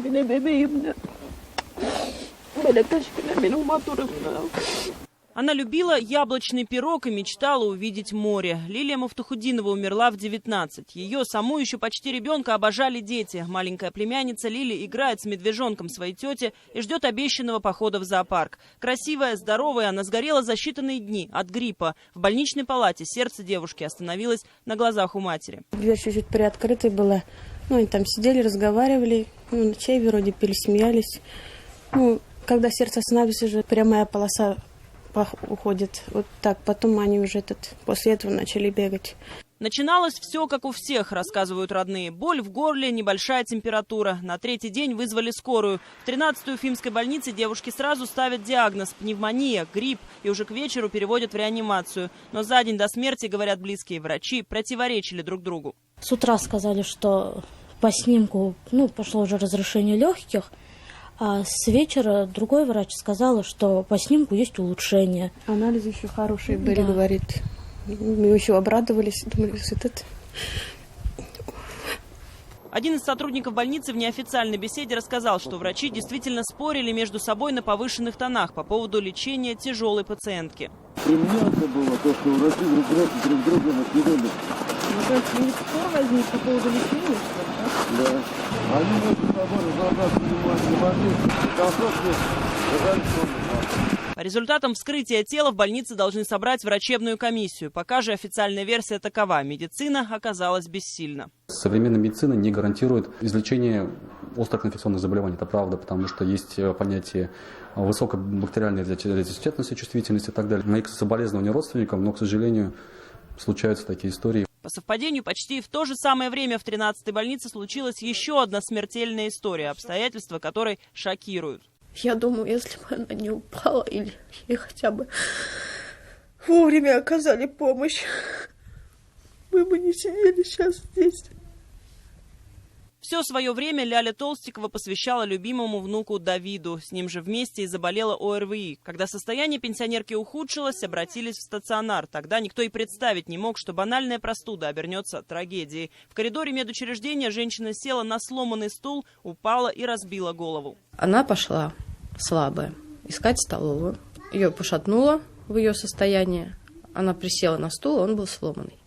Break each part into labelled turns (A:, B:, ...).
A: bile bebeğimdi. Böyle taşkına benim motorumda.
B: Она любила яблочный пирог и мечтала увидеть море. Лилия Муфтахудинова умерла в 19. Ее саму еще почти ребенка обожали дети. Маленькая племянница Лили играет с медвежонком своей тети и ждет обещанного похода в зоопарк. Красивая, здоровая, она сгорела за считанные дни от гриппа. В больничной палате сердце девушки остановилось на глазах у матери.
C: Дверь чуть-чуть приоткрытой была. Они там сидели, разговаривали, чай вроде пили, смеялись. Когда сердце останавливается, уже прямая полоса уходит. Вот так. Потом они уже после этого начали бегать.
B: Начиналось все, как у всех, рассказывают родные. Боль в горле, небольшая температура. На третий день вызвали скорую. В 13-й Уфимской больнице девушке сразу ставят диагноз – пневмония, грипп. И уже к вечеру переводят в реанимацию. Но за день до смерти, говорят близкие врачи, противоречили друг другу.
D: С утра сказали, что по снимку пошло уже разрушение легких. А с вечера другой врач сказал, что по снимку есть улучшение.
C: Анализы еще хорошие были, да. Говорит. Мы еще обрадовались. Думали,
B: Один из сотрудников больницы в неофициальной беседе рассказал, что врачи действительно спорили между собой на повышенных тонах по поводу лечения тяжелой пациентки.
E: При мне это было то, что врачи друг друга накидали.
C: То есть спор возник по поводу лечения, что ли, да?
E: Да. Они между собой разобраться не могли.
B: По результатам вскрытия тела в больнице должны собрать врачебную комиссию. Пока же официальная версия такова: медицина оказалась бессильна.
F: Современная медицина не гарантирует излечение острых инфекционных заболеваний. Это правда, потому что есть понятие высокой бактериальной резистентности, чувствительности и так далее. Мои соболезнования родственникам, но, к сожалению, случаются такие истории.
B: По совпадению, почти в то же самое время в 13-й больнице случилась еще одна смертельная история, обстоятельства которой шокируют.
A: Я думаю, если бы она не упала или ей хотя бы вовремя оказали помощь, мы бы не сидели сейчас здесь.
B: Все свое время Ляля Толстикова посвящала любимому внуку Давиду. С ним же вместе и заболела ОРВИ. Когда состояние пенсионерки ухудшилось, обратились в стационар. Тогда никто и представить не мог, что банальная простуда обернется трагедией. В коридоре медучреждения женщина села на сломанный стул, упала и разбила голову.
G: Она пошла слабая искать столовую. Ее пошатнуло в ее состоянии. Она присела на стул, он был сломанный.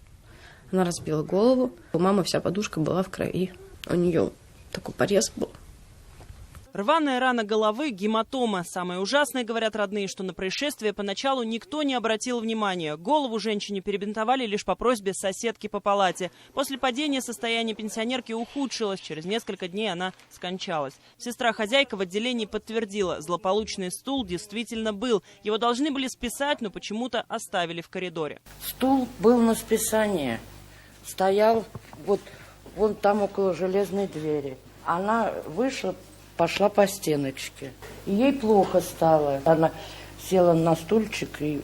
G: Она разбила голову. У мамы вся подушка была в крови. У нее такой порез был.
B: Рваная рана головы, гематома. Самое ужасное, говорят родные, что на происшествие поначалу никто не обратил внимания. Голову женщине перебинтовали лишь по просьбе соседки по палате. После падения состояние пенсионерки ухудшилось. Через несколько дней она скончалась. Сестра-хозяйка в отделении подтвердила, злополучный стул действительно был. Его должны были списать, но почему-то оставили в коридоре.
H: Стул был на списание. Стоял вон там около железной двери. Она вышла, пошла по стеночке. И ей плохо стало. Она села на стульчик и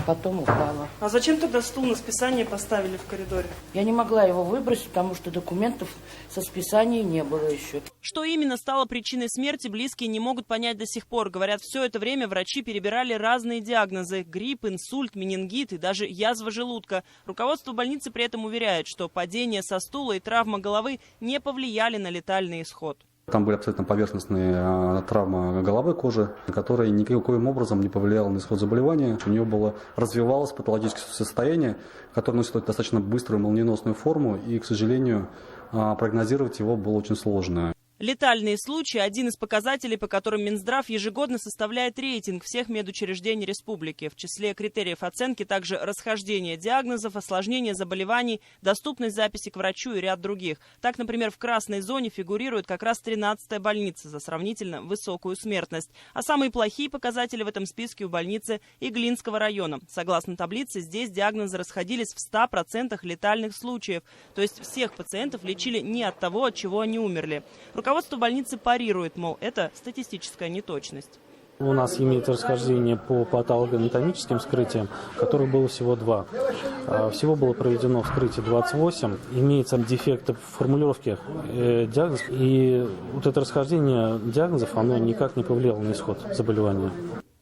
H: потом упала.
B: А зачем тогда стул на списание поставили в коридоре?
H: Я не могла его выбросить, потому что документов со списания не было еще.
B: Что именно стало причиной смерти, близкие не могут понять до сих пор. Говорят, все это время врачи перебирали разные диагнозы: грипп, инсульт, менингит и даже язва желудка. Руководство больницы при этом уверяет, что падение со стула и травма головы не повлияли на летальный исход.
F: Там были абсолютно поверхностные травмы головы, кожи, которая никаким образом не повлияла на исход заболевания. У нее развивалось патологическое состояние, которое носит достаточно быструю молниеносную форму, и, к сожалению, прогнозировать его было очень сложно.
B: Летальные случаи – один из показателей, по которым Минздрав ежегодно составляет рейтинг всех медучреждений республики. В числе критериев оценки также расхождение диагнозов, осложнение заболеваний, доступность записи к врачу и ряд других. Так, например, в красной зоне фигурирует как раз 13-я больница за сравнительно высокую смертность. А самые плохие показатели в этом списке у больницы Иглинского района. Согласно таблице, здесь диагнозы расходились в 100% летальных случаев. То есть всех пациентов лечили не от того, от чего они умерли. Руководство больницы парирует, мол, это статистическая неточность.
I: У нас имеется расхождение по патологоанатомическим вскрытиям, которых было всего 2. Всего было проведено вскрытие 28. Имеется дефект в формулировке диагнозов. И вот это расхождение диагнозов, оно никак не повлияло на исход заболевания.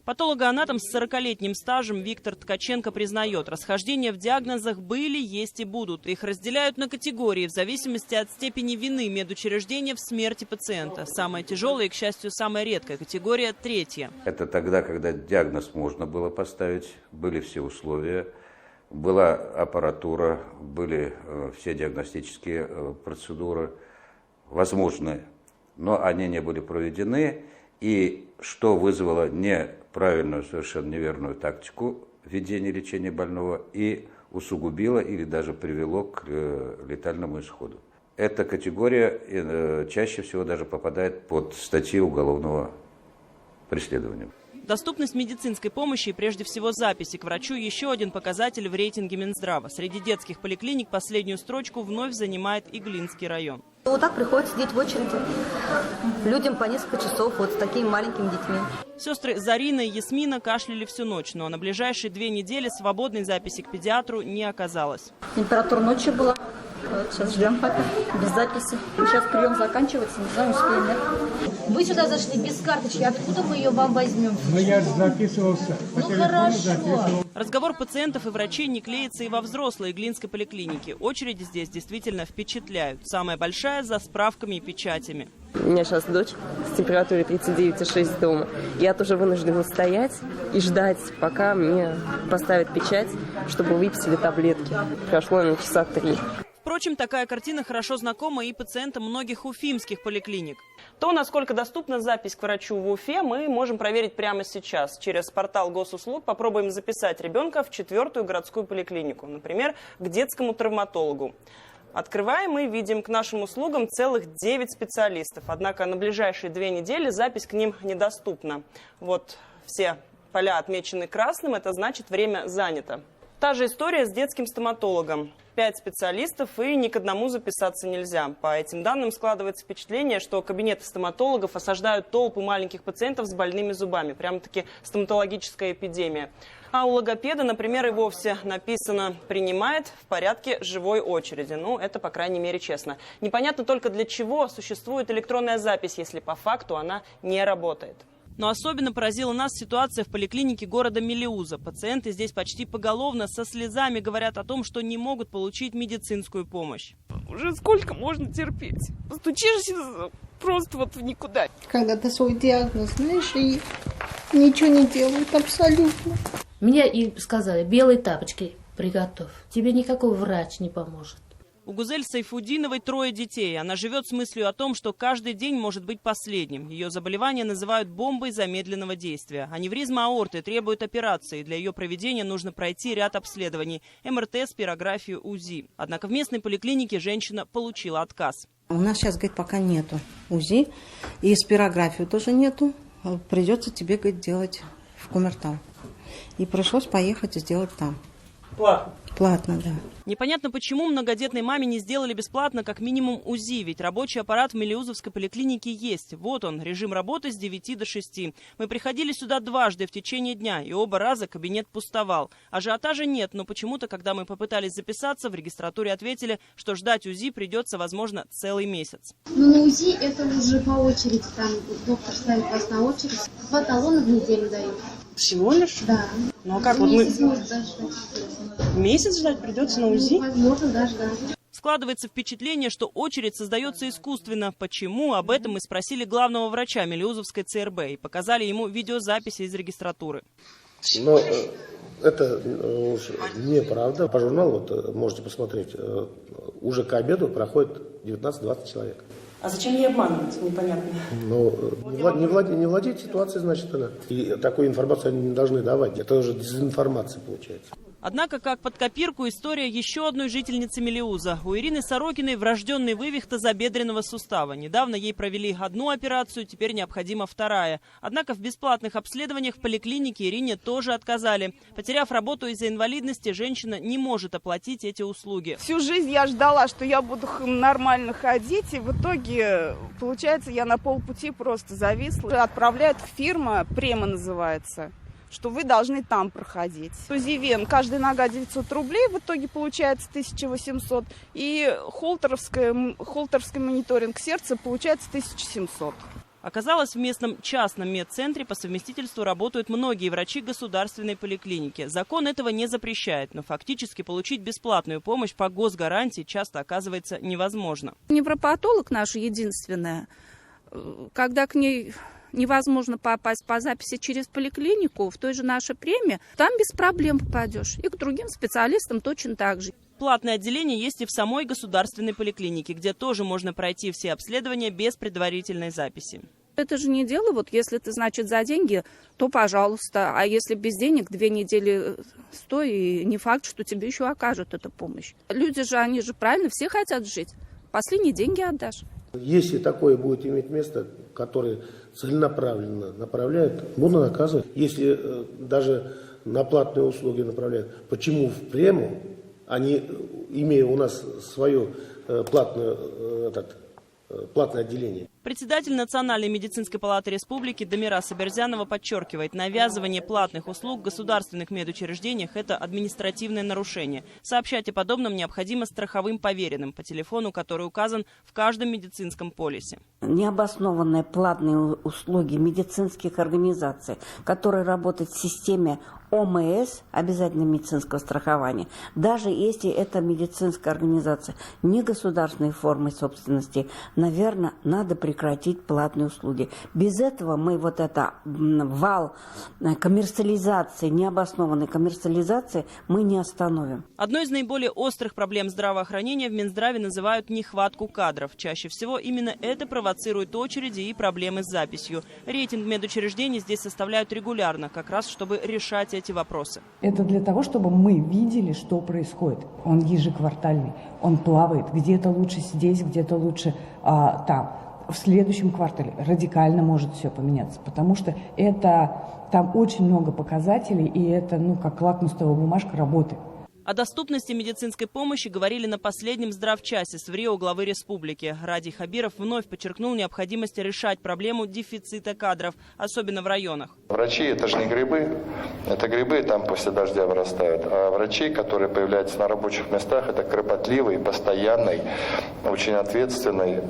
B: Патологоанатом с 40-летним стажем Виктор Ткаченко признает, расхождения в диагнозах были, есть и будут. Их разделяют на категории в зависимости от степени вины медучреждения в смерти пациента. Самая тяжелая и, к счастью, самая редкая категория – 3.
J: Это тогда, когда диагноз можно было поставить, были все условия, была аппаратура, были все диагностические процедуры возможны, но они не были проведены. И что вызвало неправильную, совершенно неверную тактику ведения лечения больного и усугубило или даже привело к летальному исходу. Эта категория чаще всего даже попадает под статьи уголовного преследования.
B: Доступность медицинской помощи и прежде всего записи к врачу – еще один показатель в рейтинге Минздрава. Среди детских поликлиник последнюю строчку вновь занимает Иглинский район.
K: Вот так приходится сидеть в очереди людям по несколько часов вот с такими маленькими детьми.
B: Сестры Зарина и Ясмина кашляли всю ночь, но на ближайшие 2 недели свободной записи к педиатру не оказалось.
K: Температура ночью была. Сейчас ждем пока, без записи. Сейчас прием заканчивается, не знаю, успеем, нет.
D: Вы сюда зашли без карточки, откуда мы ее вам возьмем?
L: Ну, я записывался.
D: Ну, хорошо.
B: Разговор пациентов и врачей не клеится и во взрослой Иглинской поликлинике. Очереди здесь действительно впечатляют. Самая большая за справками и печатями.
M: У меня сейчас дочь с температурой 39,6 дома. Я тоже вынуждена стоять и ждать, пока мне поставят печать, чтобы выписали таблетки. Прошло на часа 3.
B: Впрочем, такая картина хорошо знакома и пациентам многих уфимских поликлиник. То, насколько доступна запись к врачу в Уфе, мы можем проверить прямо сейчас. Через портал госуслуг попробуем записать ребенка в 4-ю городскую поликлинику, например, к детскому травматологу. Открываем и видим к нашим услугам целых 9 специалистов. Однако на ближайшие 2 недели запись к ним недоступна. Вот все поля отмечены красным, это значит, время занято. Та же история с детским стоматологом. 5 специалистов, и ни к одному записаться нельзя. По этим данным складывается впечатление, что кабинеты стоматологов осаждают толпы маленьких пациентов с больными зубами. Прямо-таки стоматологическая эпидемия. А у логопеда, например, и вовсе написано «принимает в порядке живой очереди». Ну, это, по крайней мере, честно. Непонятно только, для чего существует электронная запись, если по факту она не работает. Но особенно поразила нас ситуация в поликлинике города Мелеуза. Пациенты здесь почти поголовно со слезами говорят о том, что не могут получить медицинскую помощь.
A: Уже сколько можно терпеть? Постучишься просто вот в никуда.
N: Когда ты свой диагноз знаешь, и ничего не делают абсолютно.
D: Мне и сказали, белые тапочки приготовь. Тебе никакой врач не поможет.
B: У Гузель Сайфудиновой 3 детей. Она живет с мыслью о том, что каждый день может быть последним. Ее заболевание называют бомбой замедленного действия. Аневризма аорты требует операции. Для ее проведения нужно пройти ряд обследований – МРТ, спирографию, УЗИ. Однако в местной поликлинике женщина получила отказ.
O: У нас сейчас, говорит, пока нету УЗИ, и спирографию тоже нету. Придется тебе, говорит, делать в Кумертау. И пришлось поехать и сделать там.
B: Платно?
O: Платно, да.
B: Непонятно, почему многодетной маме не сделали бесплатно как минимум УЗИ, ведь рабочий аппарат в Мелеузовской поликлинике есть. Вот он, режим работы с 9 до 6. Мы приходили сюда дважды в течение дня, и оба раза кабинет пустовал. Ажиотажа нет, но почему-то, когда мы попытались записаться, в регистратуре ответили, что ждать УЗИ придется, возможно, целый месяц.
P: Но на УЗИ это уже по очереди, там доктор ставит вас на очередь. 2 талона в неделю дают.
B: Всего лишь?
P: Да.
B: Ну а как
P: месяц
B: вот мы...
P: может даже ждать.
B: Месяц ждать придется на УЗИ?
P: Возможно, даже да.
B: Складывается впечатление, что очередь создается искусственно. Почему? Об этом мы спросили главного врача Мелеузовской ЦРБ и показали ему видеозаписи из регистратуры.
Q: Но это уже неправда. По журналу, вот, можете посмотреть, уже к обеду проходит 19-20 человек.
B: А зачем ей обманывать? Непонятно.
Q: Ну, не владеть ситуацией, значит, она. И такую информацию они не должны давать. Это уже дезинформация получается.
B: Однако, как под копирку, история еще одной жительницы Мелеуза. У Ирины Сорокиной врожденный вывих тазобедренного сустава. Недавно ей провели одну операцию, теперь необходима 2. Однако в бесплатных обследованиях в поликлинике Ирине тоже отказали. Потеряв работу из-за инвалидности, женщина не может оплатить эти услуги.
A: Всю жизнь я ждала, что я буду нормально ходить, и в итоге, получается, я на полпути просто зависла. Отправляют в фирма, Према называется, что вы должны там проходить. УЗИ вен, каждая нога 900 рублей, в итоге получается 1800. И холтеровский мониторинг сердца получается 1700.
B: Оказалось, в местном частном медцентре по совместительству работают многие врачи государственной поликлиники. Закон этого не запрещает, но фактически получить бесплатную помощь по госгарантии часто оказывается невозможно.
L: Невропатолог наша единственная, когда к ней невозможно попасть по записи через поликлинику, в той же нашей премии, там без проблем попадешь. И к другим специалистам точно так же.
B: Платное отделение есть и в самой государственной поликлинике, где тоже можно пройти все обследования без предварительной записи.
L: Это же не дело, вот если ты, значит, за деньги, то пожалуйста. А если без денег 2 недели стой, и не факт, что тебе еще окажут эту помощь. Люди же, они же правильно, все хотят жить. Последние деньги отдашь.
Q: Если такое будет иметь место, которое целенаправленно направляет, буду наказывать. Если даже на платные услуги направляют, почему в прему, они, имея у нас свое платное отделение?
B: Председатель Национальной медицинской палаты республики Дамира Саберзянова подчеркивает, навязывание платных услуг в государственных медучреждениях – это административное нарушение. Сообщать о подобном необходимо страховым поверенным по телефону, который указан в каждом медицинском полисе.
R: Необоснованные платные услуги медицинских организаций, которые работают в системе ОМС, обязательно медицинского страхования, даже если это медицинская организация не государственной формы собственности, наверное, надо прекратить платные услуги. Без этого мы вот это вал коммерциализации, необоснованной коммерциализации мы не остановим.
B: Одной из наиболее острых проблем здравоохранения в Минздраве называют нехватку кадров. Чаще всего именно это провоцирует очереди и проблемы с записью. Рейтинг медучреждений здесь составляют регулярно, как раз чтобы решать эти вопросы.
S: Это для того, чтобы мы видели, что происходит. Он ежеквартальный, он плавает. Где-то лучше здесь, где-то лучше там. В следующем квартале радикально может все поменяться, потому что там очень много показателей, и это как лакмусовая бумажка работы.
B: О доступности медицинской помощи говорили на последнем здравчасе с ВРИО главы республики. Радий Хабиров вновь подчеркнул необходимость решать проблему дефицита кадров, особенно в районах.
T: Врачи – это же не грибы, это грибы там после дождя вырастают. А врачи, которые появляются на рабочих местах, это кропотливый, постоянный, очень ответственный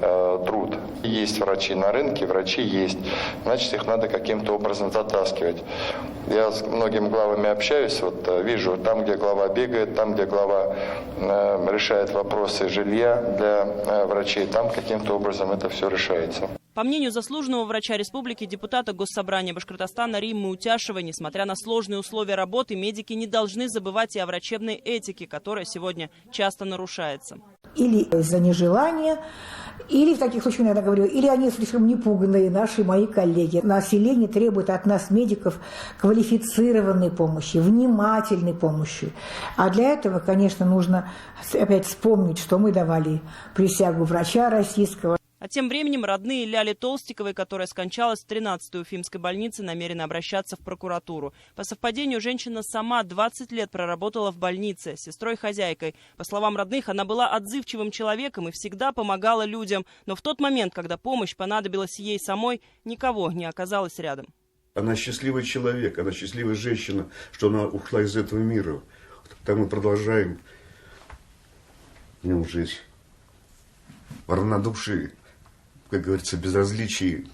T: труд. Есть врачи на рынке, врачи есть, значит их надо каким-то образом затаскивать. Я с многими главами общаюсь, вижу, там, где глава бегает, там, где глава решает вопросы жилья для врачей, там каким-то образом это все решается.
B: По мнению заслуженного врача республики, депутата Госсобрания Башкортостана Риммы Утяшевой, несмотря на сложные условия работы, медики не должны забывать и о врачебной этике, которая сегодня часто нарушается.
U: Или из-за нежелания, или в таких случаях, иногда говорю, или они слишком непуганные, мои коллеги. Население требует от нас, медиков, квалифицированной помощи, внимательной помощи. А для этого, конечно, нужно опять вспомнить, что мы давали присягу врача российского.
B: А тем временем родные Ляли Толстиковой, которая скончалась в 13-й Уфимской больнице, намерены обращаться в прокуратуру. По совпадению, женщина сама 20 лет проработала в больнице, сестрой-хозяйкой. По словам родных, она была отзывчивым человеком и всегда помогала людям. Но в тот момент, когда помощь понадобилась ей самой, никого не оказалось рядом.
V: Она счастливый человек, она счастливая женщина, что она ушла из этого мира. Там мы продолжаем в нем жить. В равнодушии, как говорится, безразличии